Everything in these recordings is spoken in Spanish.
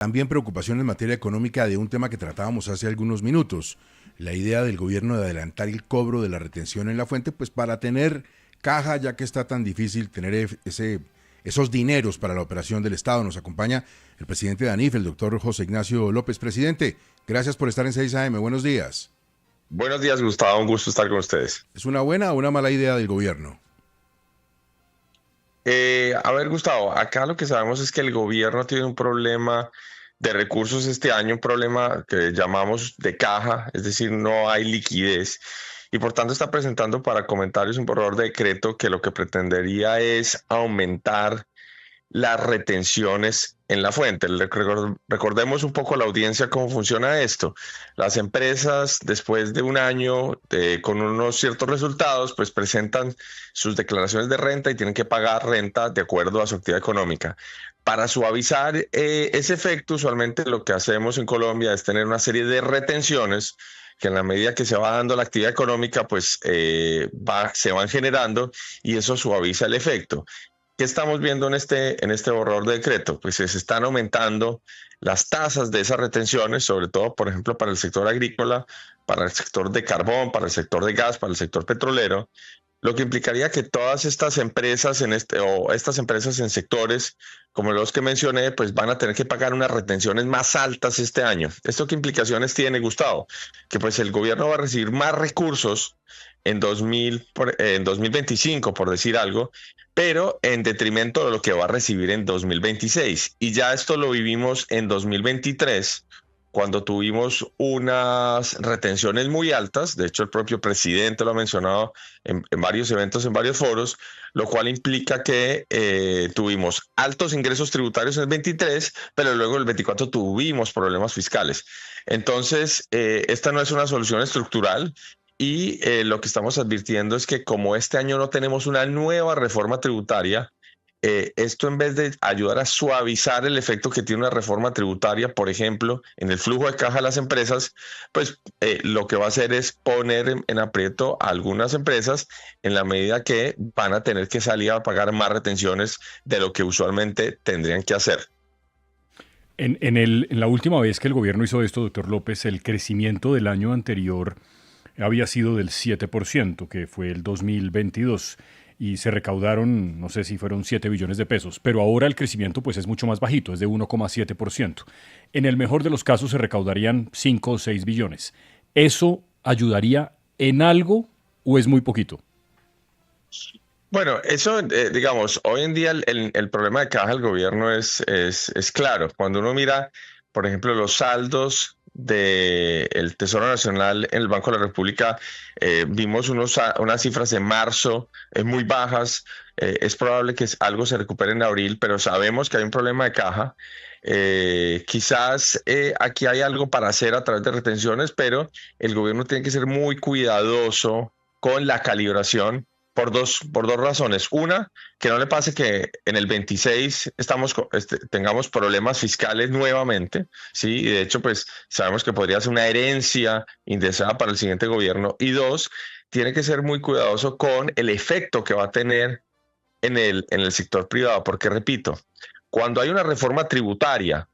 También preocupación en materia económica de un tema que tratábamos hace algunos minutos, la idea del gobierno de adelantar el cobro de la retención en la fuente, pues para tener caja, ya que está tan difícil tener esos dineros para la operación del Estado. Nos acompaña el presidente de ANIF, el doctor José Ignacio López. Presidente, gracias por estar en 6 AM. Buenos días. Buenos días, Gustavo. Un gusto estar con ustedes. ¿Es una buena o una mala idea del gobierno? A ver, Gustavo, acá lo que sabemos es que el gobierno tiene un problema de recursos este año, un problema que llamamos de caja, es decir, no hay liquidez. Y por tanto está presentando para comentarios un borrador de decreto que lo que pretendería es aumentar las retenciones en la fuente. Recordemos un poco a la audiencia cómo funciona esto. Las empresas, después de un año con unos ciertos resultados, pues presentan sus declaraciones de renta y tienen que pagar renta de acuerdo a su actividad económica. Para suavizar ese efecto, usualmente lo que hacemos en Colombia es tener una serie de retenciones que en la medida que se va dando la actividad económica, pues se van generando y eso suaviza el efecto. ¿Qué estamos viendo en este borrador de decreto? Pues se están aumentando las tasas de esas retenciones, sobre todo, por ejemplo, para el sector agrícola, para el sector de carbón, para el sector de gas, para el sector petrolero, lo que implicaría que todas estas empresas o estas empresas en sectores como los que mencioné, pues van a tener que pagar unas retenciones más altas este año. ¿Esto qué implicaciones tiene, Gustavo? Que pues el gobierno va a recibir más recursos en 2025, por decir algo, pero en detrimento de lo que va a recibir en 2026. Y ya esto lo vivimos en 2023, cuando tuvimos unas retenciones muy altas. De hecho, el propio presidente lo ha mencionado en varios eventos, en varios foros, lo cual implica que tuvimos altos ingresos tributarios en el 23, pero luego en el 24 tuvimos problemas fiscales. Entonces, esta no es una solución estructural. Y lo que estamos advirtiendo es que como este año no tenemos una nueva reforma tributaria, esto en vez de ayudar a suavizar el efecto que tiene una reforma tributaria, por ejemplo, en el flujo de caja de las empresas, pues lo que va a hacer es poner en aprieto a algunas empresas en la medida que van a tener que salir a pagar más retenciones de lo que usualmente tendrían que hacer. En la última vez que el gobierno hizo esto, doctor López, el crecimiento del año anterior había sido del 7%, que fue el 2022, y se recaudaron, no sé si fueron 7 billones de pesos, pero ahora el crecimiento pues es mucho más bajito, es de 1,7%. En el mejor de los casos se recaudarían 5 o 6 billones. ¿Eso ayudaría en algo o es muy poquito? Bueno, eso, digamos, hoy en día el problema de caja del gobierno es claro. Cuando uno mira, por ejemplo, los saldos del Tesoro Nacional en el Banco de la República, vimos unas cifras en marzo muy bajas. Es probable que algo se recupere en abril, pero sabemos que hay un problema de caja. Quizás aquí hay algo para hacer a través de retenciones, pero el gobierno tiene que ser muy cuidadoso con la calibración por dos razones. Una, que no le pase que en el 26 tengamos problemas fiscales nuevamente, ¿sí? Y de hecho, pues sabemos que podría ser una herencia indeseada para el siguiente gobierno. Y dos, tiene que ser muy cuidadoso con el efecto que va a tener en el sector privado, porque repito, cuando hay una reforma tributaria,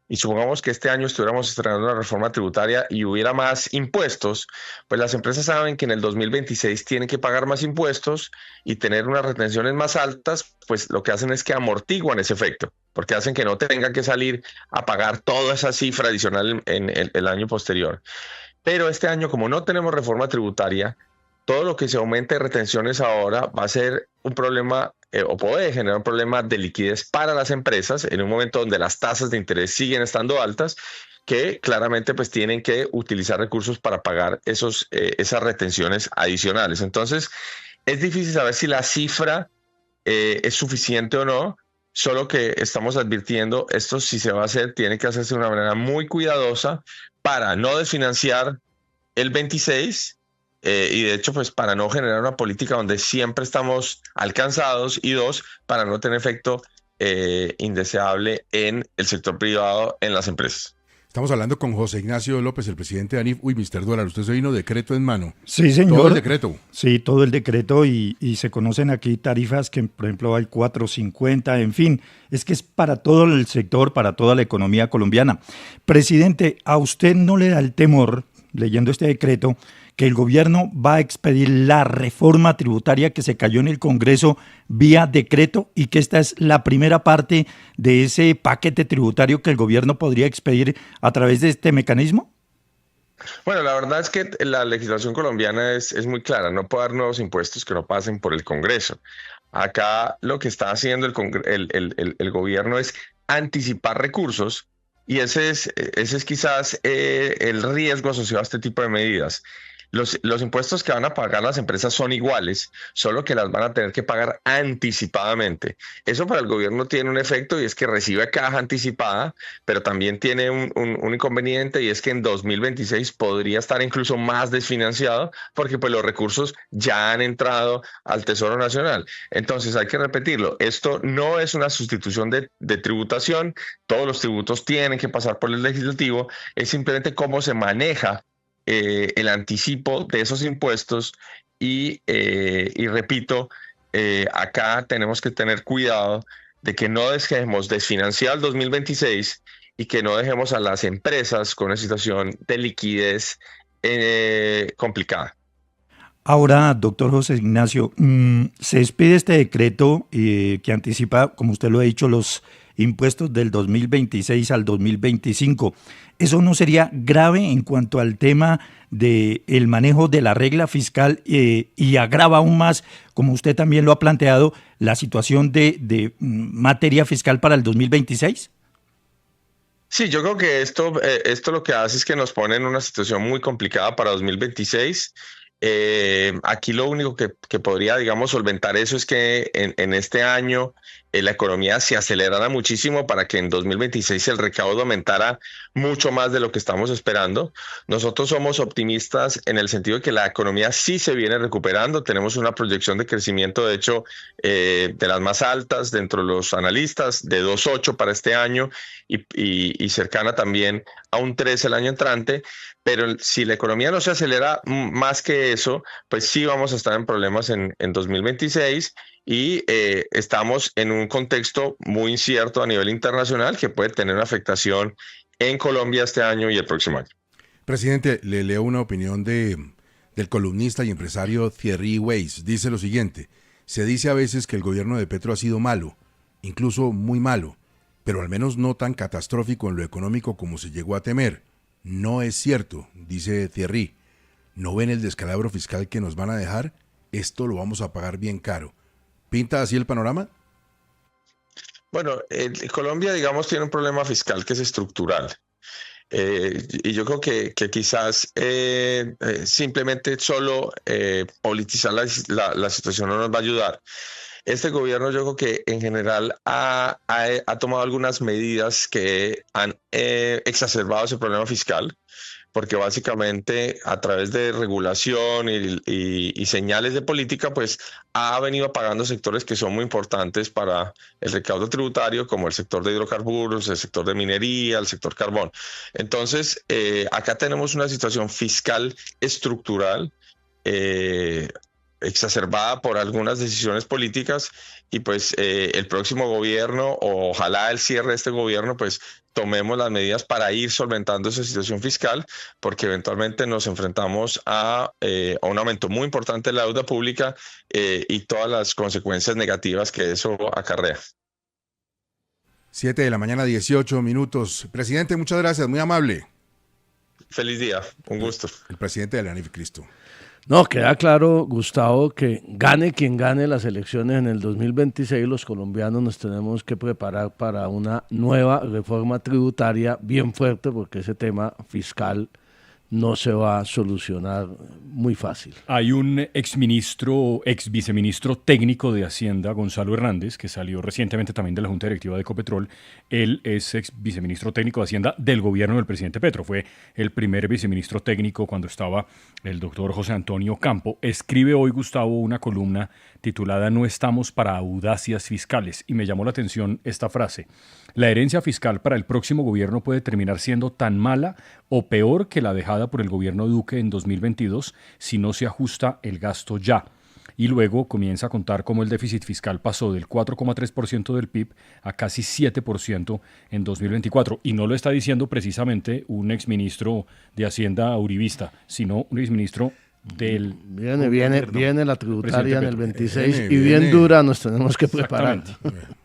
y supongamos que este año estuviéramos estrenando una reforma tributaria y hubiera más impuestos, pues las empresas saben que en el 2026 tienen que pagar más impuestos y tener unas retenciones más altas, pues lo que hacen es que amortiguan ese efecto, porque hacen que no tengan que salir a pagar toda esa cifra adicional en el año posterior. Pero este año, como no tenemos reforma tributaria, todo lo que se aumente de retenciones ahora va a ser un problema o puede generar un problema de liquidez para las empresas en un momento donde las tasas de interés siguen estando altas, que claramente pues tienen que utilizar recursos para pagar esas retenciones adicionales. Entonces, es difícil saber si la cifra es suficiente o no, solo que estamos advirtiendo, esto si se va a hacer, tiene que hacerse de una manera muy cuidadosa para no desfinanciar el 26. Y de hecho, pues para no generar una política donde siempre estamos alcanzados, y dos, para no tener efecto indeseable en el sector privado, en las empresas. Estamos hablando con José Ignacio López, el presidente de ANIF. Uy, Mr. Dólar, usted se vino decreto en mano. Sí, señor. Todo el decreto. Sí, todo el decreto y se conocen aquí tarifas que, por ejemplo, hay 4.50, en fin, es que es para todo el sector, para toda la economía colombiana. Presidente, ¿a usted no le da el temor, leyendo este decreto, que el gobierno va a expedir la reforma tributaria que se cayó en el Congreso vía decreto y que esta es la primera parte de ese paquete tributario que el gobierno podría expedir a través de este mecanismo? Bueno, la verdad es que la legislación colombiana es muy clara, no puede haber nuevos impuestos que no pasen por el Congreso. Acá lo que está haciendo el gobierno es anticipar recursos y ese es quizás el riesgo asociado a este tipo de medidas. Los impuestos que van a pagar las empresas son iguales, solo que las van a tener que pagar anticipadamente. Eso para el gobierno tiene un efecto y es que recibe caja anticipada, pero también tiene un inconveniente y es que en 2026 podría estar incluso más desfinanciado porque pues los recursos ya han entrado al Tesoro Nacional. Entonces hay que repetirlo, esto no es una sustitución de tributación, todos los tributos tienen que pasar por el legislativo, es simplemente cómo se maneja el anticipo de esos impuestos y repito, acá tenemos que tener cuidado de que no dejemos desfinanciar el 2026 y que no dejemos a las empresas con una situación de liquidez complicada. Ahora, doctor José Ignacio, se expide este decreto que anticipa, como usted lo ha dicho, los impuestos del 2026 al 2025. ¿Eso no sería grave en cuanto al tema del manejo de la regla fiscal y agrava aún más, como usted también lo ha planteado, la situación de materia fiscal para el 2026? Sí, yo creo que esto lo que hace es que nos pone en una situación muy complicada para 2026. Aquí lo único que podría, digamos, solventar eso es que en este año la economía se acelerara muchísimo para que en 2026 el recaudo aumentara mucho más de lo que estamos esperando. Nosotros somos optimistas en el sentido de que la economía sí se viene recuperando. Tenemos una proyección de crecimiento, de hecho, de las más altas dentro de los analistas, de 2,8 para este año y cercana también a un 3 el año entrante. Pero si la economía no se acelera más que eso, pues sí vamos a estar en problemas en 2026 y estamos en un contexto muy incierto a nivel internacional que puede tener una afectación en Colombia este año y el próximo año. Presidente, le leo una opinión del columnista y empresario Thierry Weiss. Dice lo siguiente: se dice a veces que el gobierno de Petro ha sido malo, incluso muy malo, pero al menos no tan catastrófico en lo económico como se llegó a temer. No es cierto, dice Thierry. ¿No ven el descalabro fiscal que nos van a dejar? Esto lo vamos a pagar bien caro. ¿Pinta así el panorama? Bueno, Colombia, digamos, tiene un problema fiscal que es estructural. Y yo creo que quizás simplemente solo politizar la situación no nos va a ayudar. Este gobierno yo creo que en general ha tomado algunas medidas que han exacerbado ese problema fiscal, porque básicamente a través de regulación y señales de política, pues ha venido apagando sectores que son muy importantes para el recaudo tributario, como el sector de hidrocarburos, el sector de minería, el sector carbón. Entonces, acá tenemos una situación fiscal estructural exacerbada por algunas decisiones políticas y pues el próximo gobierno, o ojalá el cierre de este gobierno, pues tomemos las medidas para ir solventando esa situación fiscal, porque eventualmente nos enfrentamos a un aumento muy importante de la deuda pública y todas las consecuencias negativas que eso acarrea. 7 de la mañana, 18 minutos. Presidente, muchas gracias, muy amable. Feliz día, un gusto. El presidente de la ANIF, Cristo. No, queda claro, Gustavo, que gane quien gane las elecciones en el 2026, los colombianos nos tenemos que preparar para una nueva reforma tributaria bien fuerte, porque ese tema fiscal no se va a solucionar muy fácil. Hay un ex viceministro técnico de Hacienda, Gonzalo Hernández, que salió recientemente también de la Junta Directiva de Ecopetrol. Él es ex viceministro técnico de Hacienda del gobierno del presidente Petro. Fue el primer viceministro técnico cuando estaba el doctor José Antonio Campo. Escribe hoy, Gustavo, una columna titulada "No estamos para audacias fiscales", y me llamó la atención esta frase: "La herencia fiscal para el próximo gobierno puede terminar siendo tan mala o peor que la dejada por el gobierno Duque en 2022 si no se ajusta el gasto ya". Y luego comienza a contar cómo el déficit fiscal pasó del 4,3% del PIB a casi 7% en 2024. Y no lo está diciendo precisamente un exministro de Hacienda uribista, sino un exministro del... Viene la tributaria en el 26 Viene. y bien dura nos tenemos que preparar. Exactamente.